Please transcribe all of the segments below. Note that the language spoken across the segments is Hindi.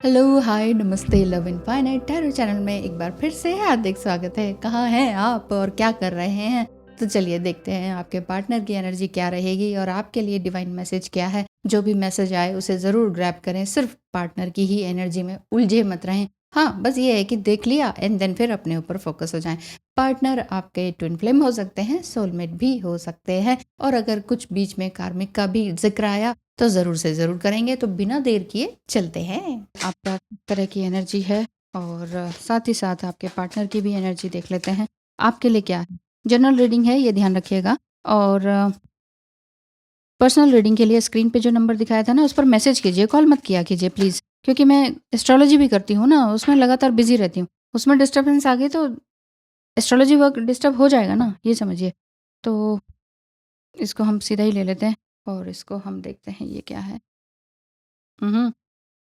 हेलो, हाय, नमस्ते, लव इनफाइनाइट टैरो चैनल में एक बार फिर से हार्दिक स्वागत है। कहाँ हैं आप और क्या कर रहे हैं? तो चलिए देखते हैं आपके पार्टनर की एनर्जी क्या रहेगी और आपके लिए डिवाइन मैसेज क्या है। जो भी मैसेज आए उसे ज़रूर ग्रैब करें, सिर्फ पार्टनर की ही एनर्जी में उलझे मत रहें। हाँ, बस ये है कि देख लिया एंड देन फिर अपने ऊपर फोकस हो जाएं। पार्टनर आपके ट्विन फ्लेम हो सकते हैं, सोलमेट भी हो सकते हैं, और अगर कुछ बीच में कार्मिक का भी जिक्र आया तो ज़रूर से ज़रूर करेंगे। तो बिना देर किए चलते हैं। आपका किस तरह की एनर्जी है और साथ ही साथ आपके पार्टनर की भी एनर्जी देख लेते हैं। आपके लिए क्या है? जनरल रीडिंग है, ये ध्यान रखिएगा। और पर्सनल रीडिंग के लिए स्क्रीन पे जो नंबर दिखाया था ना, उस पर मैसेज कीजिए, कॉल मत किया कीजिए प्लीज़। क्योंकि मैं एस्ट्रोलॉजी भी करती हूँ ना, उसमें लगातार बिज़ी रहती हूँ। उसमें डिस्टर्बेंस आ गई तो एस्ट्रोलॉजी वर्क डिस्टर्ब हो जाएगा ना, ये समझिए। तो इसको हम सीधा ही ले लेते हैं और इसको हम देखते हैं ये क्या है। हुँ, हुँ।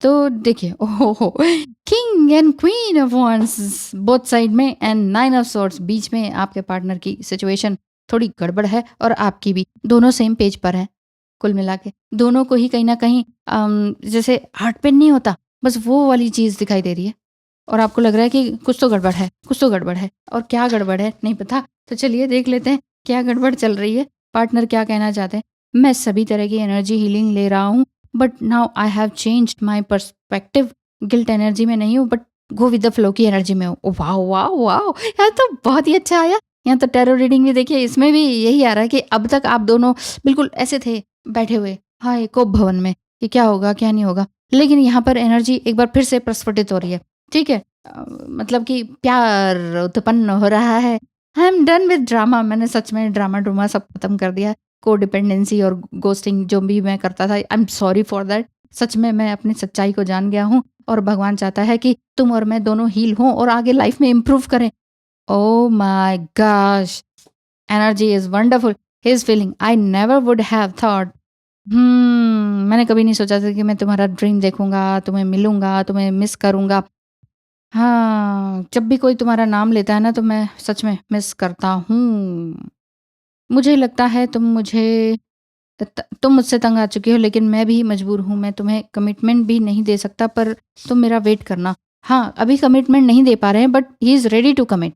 तो देखिए, ओहो! King and queen of wands both side में एंड नाइन ऑफ सॉर्ड्स बीच में। आपके पार्टनर की सिचुएशन थोड़ी गड़बड़ है और आपकी भी, दोनों सेम पेज पर हैं। कुल मिला के दोनों को ही कहीं न कहीं जैसे हार्ट पेन नहीं होता, बस वो वाली चीज़ दिखाई दे रही है। और आपको लग रहा है कि कुछ तो गड़बड़ है, कुछ तो गड़बड़ है, और क्या गड़बड़ है नहीं पता। तो चलिए देख लेते हैं क्या गड़बड़ चल रही है, पार्टनर क्या कहना चाहते हैं। मैं सभी तरह की एनर्जी हीलिंग ले रहा हूँ, but now I have changed my perspective. Guilt energy में नहीं हूँ, but go with the flow की एनर्जी में हूँ। Wow wow wow! यार तो बहुत ही अच्छा आया। यहाँ तो टैरो रीडिंग भी देखिए, इसमें भी यही आ रहा है कि अब तक आप दोनों बिल्कुल ऐसे थे बैठे हुए, हाँ, एक कोप भवन में, कि क्या होगा क्या नहीं होगा। लेकिन यहाँ पर एनर्जी एक बार फिर से प्रस्फुटित हो रही है। ठीक है? मतलब कि प्यार उत्पन्न हो रहा है। I am done with drama. मैंने सच में ड्रामा-ड्रूमा सब खत्म कर दिया है। कोडिपेंडेंसी और घोस्टिंग जो भी मैं करता था, I am sorry for that. सच में मैं अपनी सच्चाई को जान गया हूँ और भगवान चाहता है कि तुम और मैं दोनों हील हों और आगे लाइफ में इम्प्रूव करें। Oh my gosh! Energy is wonderful. He is feeling I never would have thought. मैंने कभी नहीं सोचा था कि मैं तुम्हारा ड्रीम देखूँगा, तुम्हें मिलूँगा, तुम्हें मिस करूँगा। हाँ, जब भी कोई तुम्हारा नाम लेता है ना, तो मैं सच में मिस करता हूँ। मुझे लगता है तुम मुझसे तंग आ चुकी हो, लेकिन मैं भी मजबूर हूँ। मैं तुम्हें कमिटमेंट भी नहीं दे सकता, पर तुम मेरा वेट करना। हाँ, अभी कमिटमेंट नहीं दे पा रहे हैं, but he is ready to commit.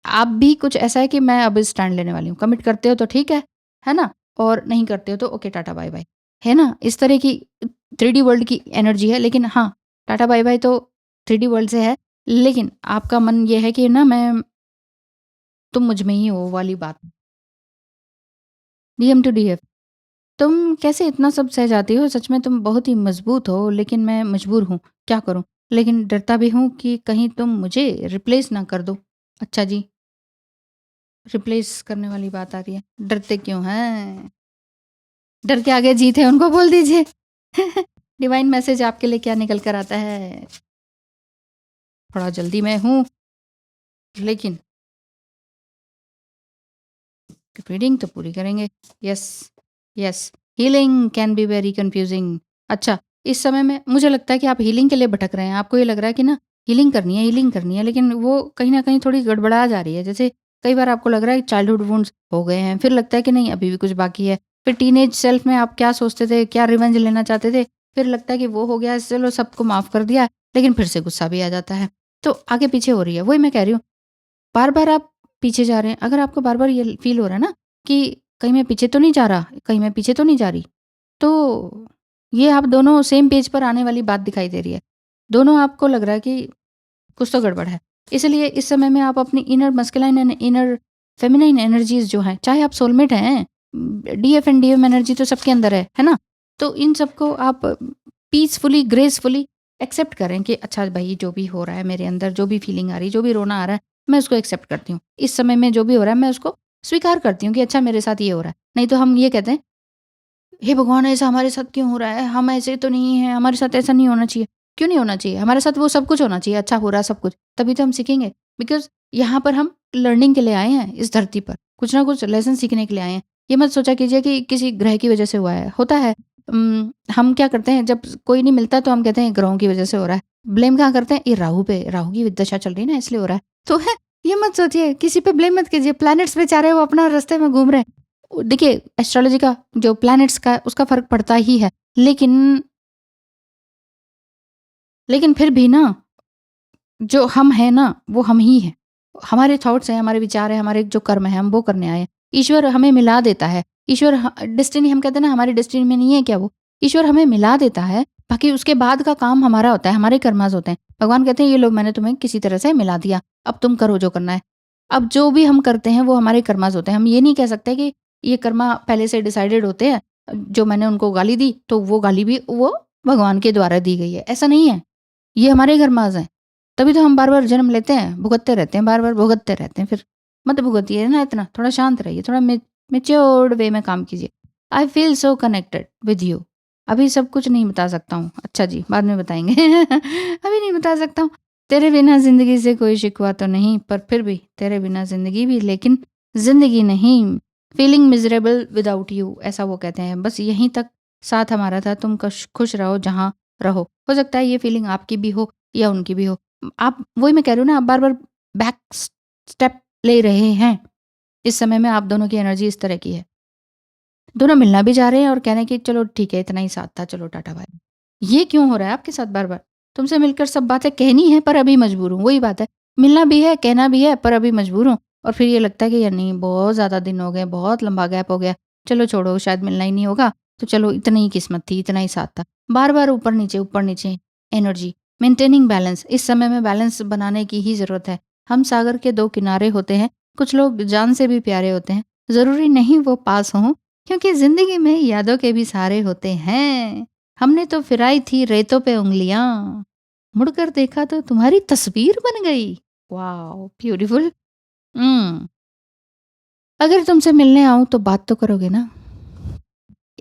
आप भी कुछ ऐसा है कि मैं अब स्टैंड लेने वाली हूँ। कमिट करते हो तो ठीक है ना? और नहीं करते हो तो ओके, टाटा बाय-बाय। है ना? इस तरह की 3D वर्ल्ड की एनर्जी है, लेकिन हाँ, टाटा बाय-बाय तो 3D वर्ल्ड से है, लेकिन आपका मन ये है कि ना, मैं तुम मुझ में ही हो वाली बात। DM to DF. तुम कैसे इतना सब सह जाती हो? सच में तुम बहुत ही मज़बूत हो, लेकिन मैं मजबूर हूँ, क्या करूँ? लेकिन डरता भी हूँ कि कहीं तुम मुझे रिप्लेस ना कर दो। अच्छा जी, रिप्लेस करने वाली बात आ रही है। डरते क्यों हैं? डर के आगे जीत है, उनको बोल दीजिए। डिवाइन मैसेज आपके लिए क्या निकल कर आता है? थोड़ा जल्दी में हूँ, लेकिन रीडिंग तो पूरी करेंगे। Yes, yes. Healing can be very confusing. अच्छा, इस समय में मुझे लगता है कि आप हीलिंग के लिए भटक रहे हैं। आपको ये लग रहा है कि ना, हीलिंग करनी है, लेकिन वो कहीं न कहीं थोड़ी गड़बड़ा जा रही है। जैसे कई बार आपको लग रहा है कि चाइल्डहुड वुंड्स हो गए हैं, फिर लगता है कि नहीं, अभी भी कुछ बाकी है। फिर टीनेज सेल्फ में आप क्या सोचते थे, क्या रिवेंज लेना चाहते थे, फिर लगता है कि वो हो गया, चलो सबको माफ़ कर दिया, लेकिन फिर से गुस्सा भी आ जाता है। तो आगे-पीछे हो रही है। वही मैं कह रही हूँ, बार-बार आप पीछे जा रहे हैं। अगर आपको बार-बार ये फ़ील हो रहा है ना कि कहीं मैं पीछे तो नहीं जा रहा, कहीं मैं पीछे तो नहीं जा रही, तो ये आप दोनों सेम पेज पर आने वाली बात दिखाई दे रही है। दोनों आपको लग रहा है कि कुछ तो गड़बड़ है। इसलिए इस समय में आप अपनी inner masculine and inner feminine energies जो हैं, चाहे आप सोलमेट हैं, डीएफ एंड डीएम एनर्जी तो सबके अंदर है ना? तो इन सबको आप पीसफुली, ग्रेसफुली एक्सेप्ट करें कि अच्छा भई, जो भी हो रहा है मेरे अंदर, जो भी फीलिंग आ रही है, जो भी रोना आ रहा है, मैं उसको एक्सेप्ट करती हूँ। इस समय में जो भी हो रहा है, मैं उसको स्वीकार करती हूँ कि अच्छा, मेरे साथ ये हो रहा है। नहीं तो हम ये कहते हैं, हे भगवान! ऐसा हमारे साथ क्यों हो रहा है? हम ऐसे तो नहीं हैं, हमारे साथ ऐसा नहीं होना चाहिए। क्यों नहीं होना चाहिए? हमारे साथ वो सब कुछ होना चाहिए, अच्छा हो रहा है सब कुछ, तभी तो हम सीखेंगे। बिकॉज़ यहाँ पर हम लर्निंग के लिए आए हैं इस धरती पर, कुछ ना कुछ लेसन सीखने के लिए आए हैं। ये मत सोचा कीजिए कि किसी ग्रह की वज़ह से हुआ है, होता है। हम क्या करते हैं, जब कोई नहीं मिलता तो हम कहते हैं ग्रहों की वज़ह से हो रहा है। ब्लेम कहाँ करते हैं? ये राहु पे, राहु की दशा चल रही है ना, इसलिए हो रहा है। तो है, ये मत सोचिए, किसी पे ब्लेम मत कीजिए, प्लैनेट्स बेचारे वो अपना रास्ते में घूम रहे हैं। देखिए, एस्ट्रोलॉजी का जो प्लैनेट्स का उसका फ़र्क पड़ता ही है। लेकिन लेकिन फिर भी ना, जो हम हैं ना, वो हम ही हैं। हमारे थॉट्स हैं, हमारे विचार हैं, हमारे जो कर्म हैं, हम वो करने आए हैं। ईश्वर हमें मिला देता है। ईश्वर डेस्टिनी हम कहते हैं ना, हमारी डेस्टिनी में नहीं है क्या वो? ईश्वर हमें मिला देता है, बाकी उसके बाद का काम हमारा होता है, हमारे कर्मास होते हैं। भगवान कहते हैं, ये लो मैंने तुम्हें किसी तरह से मिला दिया, अब तुम करो जो करना है। अब जो भी हम करते हैं वो हमारे कर्मास होते हैं। हम ये नहीं कह सकते कि ये कर्मा पहले से डिसाइडेड होते हैं, जो मैंने उनको गाली दी तो वो गाली भी वो भगवान के द्वारा दी गई है, ऐसा नहीं है। ये हमारे कर्मास हैं। तभी तो हम बार-बार जन्म लेते हैं, भुगतते रहते हैं, बार-बार भुगतते रहते हैं फिर। मत भुगतिए ना इतना, थोड़ा शांत रहिए, थोड़ा मैच्योर्ड वे में काम कीजिए। I feel so connected with you. अभी सब कुछ नहीं बता सकता हूँ। अच्छा जी, बाद में बताएँगे। अभी नहीं बता सकता हूँ। तेरे बिना ज़िंदगी से कोई शिकवा तो नहीं, पर फिर भी तेरे बिना ज़िंदगी भी, लेकिन ज़िंदगी नहीं। फीलिंग मिज़रेबल विदाउट यू, ऐसा वो कहते हैं। बस यहीं तक साथ हमारा था, तुम कश खुश रहो जहाँ रहो। हो सकता है ये फीलिंग आपकी भी हो या उनकी भी हो। आप, वही मैं कह रही हूँ ना, आप बार-बार बैक स्टेप ले रहे हैं। इस समय में आप दोनों की एनर्जी इस तरह की है। दोनों मिलना भी जा रहे हैं और कह रहे हैं कि चलो ठीक है, इतना ही साथ था, चलो टाटा बाय। ये क्यों हो रहा है आपके साथ बार-बार? तुमसे मिलकर सब बातें कहनी है पर अभी मजबूर हूँ, वही बात है। मिलना भी है, कहना भी है पर अभी मजबूर हूँ, और फिर ये लगता है कि यार नहीं, बहुत ज़्यादा दिन हो गए, बहुत लंबा गैप हो गया, चलो छोड़ो, शायद मिलना ही नहीं होगा, तो चलो इतनी ही किस्मत थी, इतना ही साथ था। बार-बार ऊपर नीचे एनर्जी, मेंटेनिंग बैलेंस। इस समय में बैलेंस बनाने की ही ज़रूरत है। हम सागर के 2 किनारे होते हैं, कुछ लोग जान से भी प्यारे होते हैं, ज़रूरी नहीं वो पास हों, क्योंकि ज़िंदगी में यादों के भी सहारे होते हैं। हमने तो फिराई थी रेतों पे उँगलियाँ, मुड़कर देखा तो तुम्हारी तस्वीर बन गई। वॉव! ब्यूटीफुल। हुँ। अगर तुमसे मिलने आऊँ तो बात तो करोगे ना?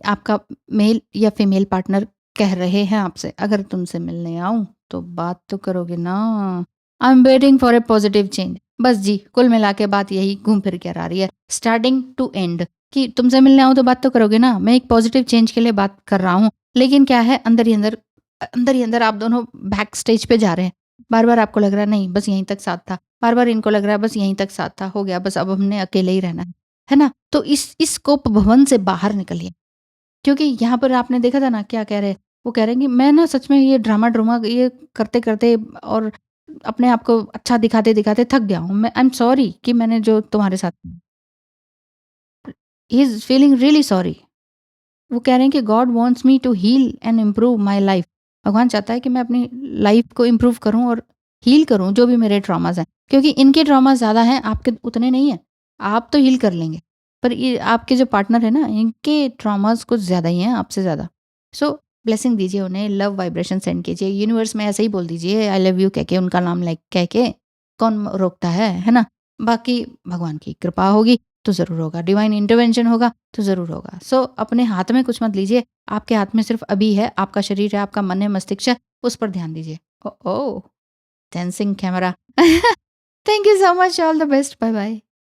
आपका मेल या फीमेल पार्टनर कह रहे हैं आपसे, अगर तुमसे मिलने आऊँ तो बात तो करोगे ना? I am waiting for a positive change. बस जी, कुल मिला के बात यही घूम फिर कर आ रही है, स्टार्टिंग टू एंड, कि तुमसे मिलने आऊँ तो बात तो करोगे ना? मैं एक पॉजिटिव चेंज के लिए बात कर रहा हूँ, लेकिन क्या है, अंदर ही अंदर आप दोनों बैक स्टेज पे जा रहे हैं। बार-बार आपको लग रहा है नहीं, बस यहीं तक साथ था। बार-बार इनको लग रहा है बस यहीं तक साथ था, हो गया बस, अब हमने अकेले ही रहना है। है ना? तो इस कोप भवन से बाहर निकलिए। क्योंकि यहाँ पर आपने देखा था ना, क्या कह रहे हैं? वो कह रहे हैं कि मैं ना सच में ये ड्रामा ये करते-करते और अपने आप को अच्छा दिखाते-दिखाते थक गया हूँ। मैं आई एम सॉरी कि मैंने जो तुम्हारे साथ, he is feeling really sorry. वो कह रहे हैं कि God wants me to heal and improve my life. भगवान चाहता है कि मैं अपनी लाइफ को इम्प्रूव करूँ और हील करूँ जो भी मेरे ट्रॉमास हैं। क्योंकि इनके ट्रॉमा ज़्यादा हैं, आपके उतने नहीं हैं। आप तो हील कर लेंगे। पर ये आपके जो पार्टनर है ना, इनके ट्रॉमास कुछ ज़्यादा ही हैं आपसे ज़्यादा। सो ब्लेसिंग दीजिए उन्हें, लव वाइब्रेशन सेंड कीजिए। यूनिवर्स में ऐसे ही बोल दीजिए आई लव यू कह के, उनका नाम लाइक कह के। कौन रोकता है ना? बाकी भगवान की कृपा होगी तो ज़रूर होगा, डिवाइन इंटरवेंशन होगा तो ज़रूर होगा। सो अपने हाथ में कुछ मत लीजिए, आपके हाथ में सिर्फ़ अभी है, आपका शरीर है, आपका मन है, मस्तिष्क है, उस पर ध्यान दीजिए। ओह! Dancing camera. Thank you so much, all the best, bye bye.